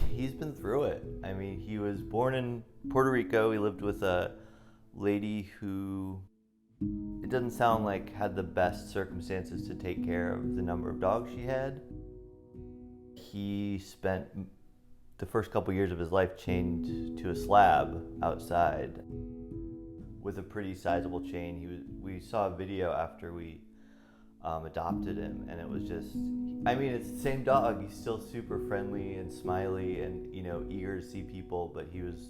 He's been through it. I mean, he was born in Puerto Rico. He lived with a lady who, it doesn't sound like, had the best circumstances to take care of the number of dogs she had. He spent the first couple years of his life chained to a slab outside with a pretty sizable chain. We saw a video after we adopted him, and it was just, I mean, it's the same dog. He's still super friendly and smiley and, eager to see people, but he was,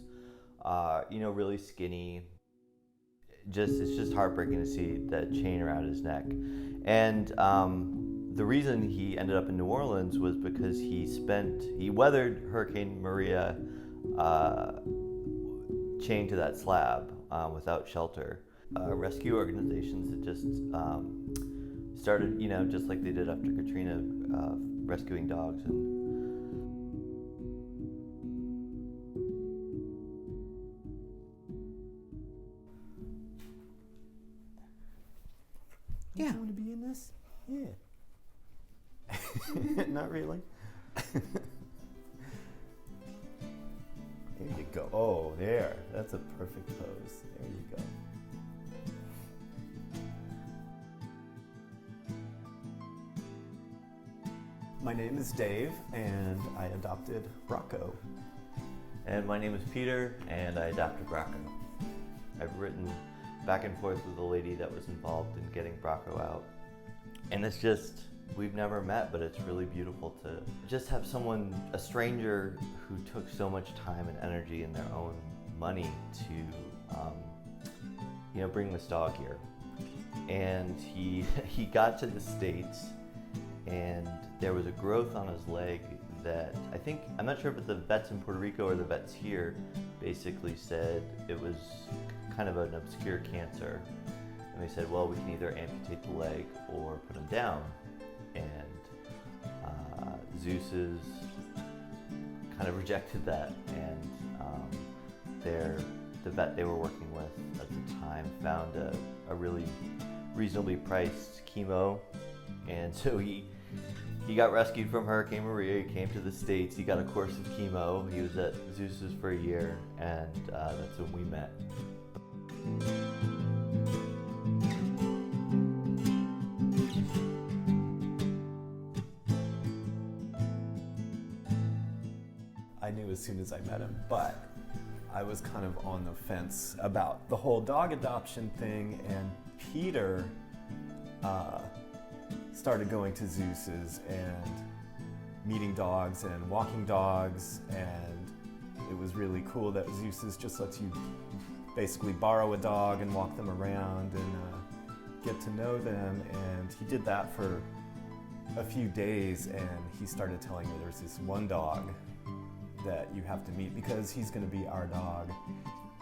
really skinny. It's just heartbreaking to see that chain around his neck. And the reason he ended up in New Orleans was because he weathered Hurricane Maria chained to that slab without shelter. Rescue organizations had just started, just like they did after Katrina, rescuing dogs. And Yeah. You want to be in this? Yeah. Not really. There you go. Oh, there. That's a perfect pose. There you go. My name is Dave, and I adopted Brocco. And my name is Peter, and I adopted Brocco. I've written back and forth with a lady that was involved in getting Brocco out. And it's just, we've never met, but it's really beautiful to just have someone, a stranger, who took so much time and energy and their own money to, bring this dog here. And he got to the States, and there was a growth on his leg that I'm not sure if it's the vets in Puerto Rico or the vets here, basically said it was kind of an obscure cancer. And they said, well, we can either amputate the leg or put him down. And Zeus's kind of rejected that, and the vet they were working with at the time found a really reasonably priced chemo, and so he got rescued from Hurricane Maria. He came to the States. He got a course of chemo. He was at Zeus's for a year, and that's when we met. I knew as soon as I met him, but I was kind of on the fence about the whole dog adoption thing, and Peter started going to Zeus's and meeting dogs and walking dogs, and it was really cool that Zeus's just lets you basically borrow a dog and walk them around and get to know them. And he did that for a few days, and he started telling me there's this one dog that you have to meet because he's going to be our dog.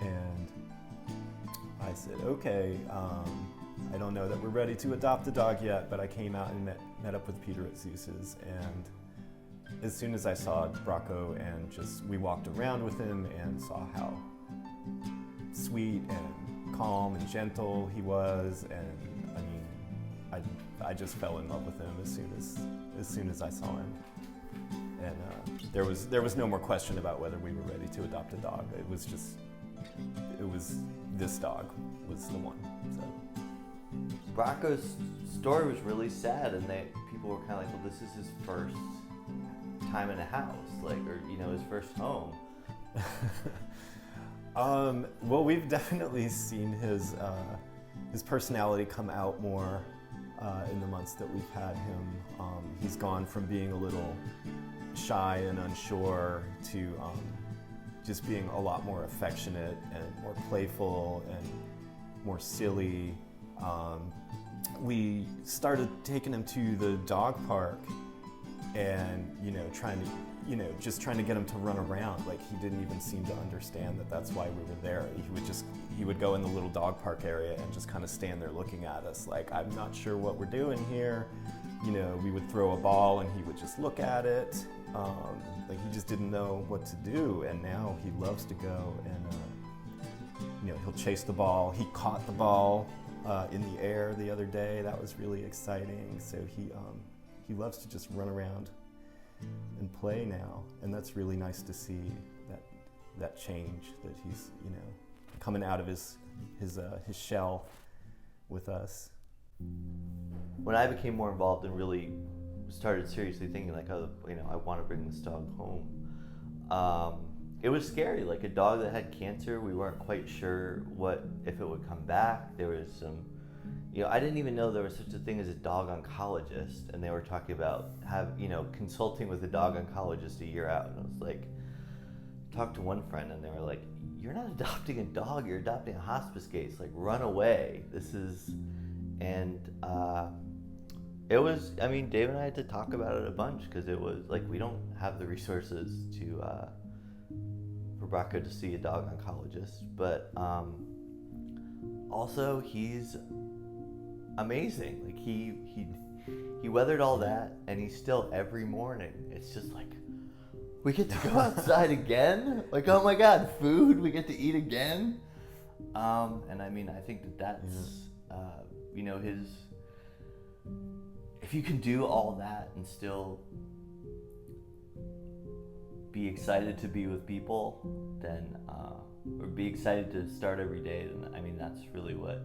And I said, okay, I don't know that we're ready to adopt a dog yet, but I came out and met up with Peter at Zeus's, and as soon as I saw Brocco and we walked around with him and saw how sweet and calm and gentle he was, and I mean, I just fell in love with him as soon as I saw him. And there was no more question about whether we were ready to adopt a dog. It was this dog was the one. So Brocco's story was really sad, and people were kind of like, well, this is his first time in a house, his first home. Well, we've definitely seen his personality come out more in the months that we've had him. He's gone from being a little shy and unsure to just being a lot more affectionate and more playful and more silly. We started taking him to the dog park and, just trying to get him to run around. Like, he didn't even seem to understand that that's why we were there. He would go in the little dog park area and just kind of stand there looking at us like, I'm not sure what we're doing here. We would throw a ball and he would just look at it. He just didn't know what to do. And now he loves to go and, he'll chase the ball. He caught the ball in the air the other day. That was really exciting. So he loves to just run around and play now, and that's really nice to see that change, that he's, you know, coming out of his shell with us. When I became more involved and really started seriously thinking like, oh, you know, I want to bring this dog home, it was scary. Like a dog that had cancer, we weren't quite sure if it would come back. There was some, you know, I didn't even know there was such a thing as a dog oncologist, and they were talking about consulting with a dog oncologist a year out, and I was like, talked to one friend and they were like, you're not adopting a dog, you're adopting a hospice case, like run away. It was, I mean, Dave and I had to talk about it a bunch because it was like, we don't have the resources for Brocco to see a dog oncologist, but also he's amazing. Like he weathered all that, and he's still every morning, it's just like, we get to go outside again? Like, oh my God, food, we get to eat again? And I mean, I think that's, you know, if you can do all that and still be excited to be with people, then, or be excited to start every day, then, I mean, that's really what,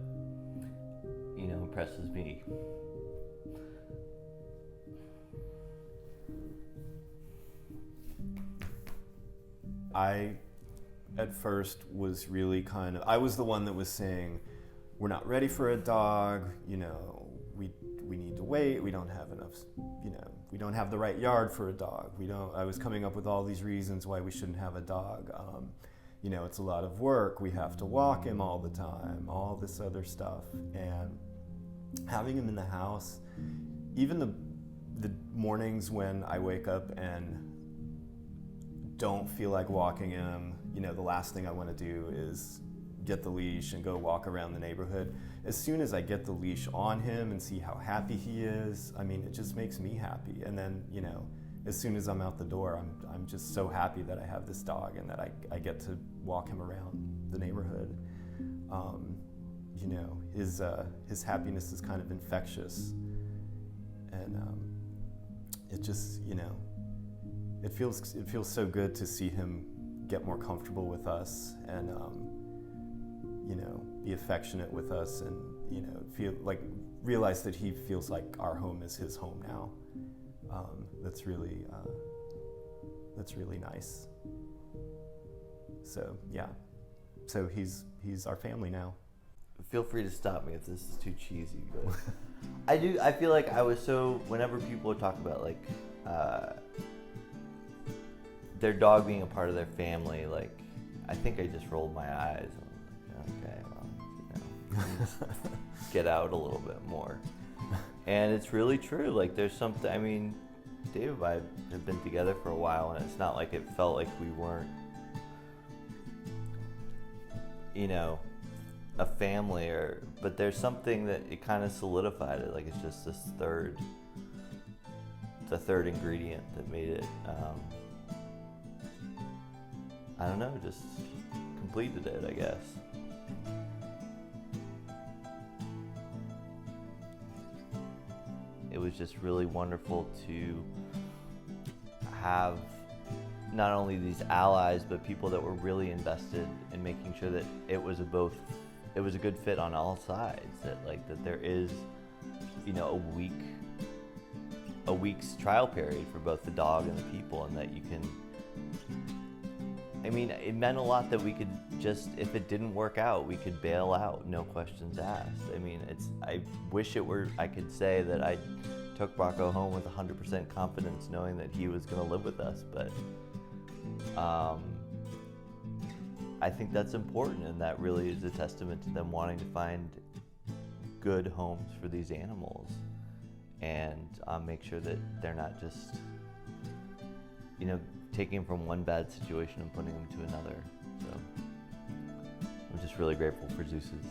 you know, impresses me. I, at first, was really I was the one that was saying, we're not ready for a dog, you know, we need to wait, we don't have enough, you know, we don't have the right yard for a dog, I was coming up with all these reasons why we shouldn't have a dog. You know, it's a lot of work, we have to walk him all the time, all this other stuff, and having him in the house, even the mornings when I wake up and don't feel like walking him, you know, the last thing I want to do is get the leash and go walk around the neighborhood. As soon as I get the leash on him and see how happy he is, I mean, it just makes me happy. And then, you know, as soon as I'm out the door, I'm just so happy that I have this dog and that I get to walk him around the neighborhood. You know, his happiness is kind of infectious, and it just, you know, it feels so good to see him get more comfortable with us, and you know, be affectionate with us, and, you know, realize that he feels like our home is his home now. That's really nice. So yeah, so he's our family now. Feel free to stop me if this is too cheesy, but I feel like whenever people talk about like their dog being a part of their family, like, I think I just rolled my eyes. I'm like, okay, well, you know, get out a little bit more. And it's really true. Like, there's something, I mean, Dave and I have been together for a while, and it's not like it felt like we weren't, you know, a family, but there's something that it kind of solidified it. Like, it's just the third ingredient that made it, I don't know, just completed it, I guess. It was just really wonderful to have not only these allies, but people that were really invested in making sure that it was a good fit on all sides. That there is, you know, a week's trial period for both the dog and the people, and that you can. I mean, it meant a lot that we could just, if it didn't work out, we could bail out, no questions asked. I mean, I wish I could say that I took Brocco home with 100% confidence, knowing that he was going to live with us, but I think that's important, and that really is a testament to them wanting to find good homes for these animals, and make sure that they're not just, you know, taking them from one bad situation and putting them to another. So I'm just really grateful for Zeus's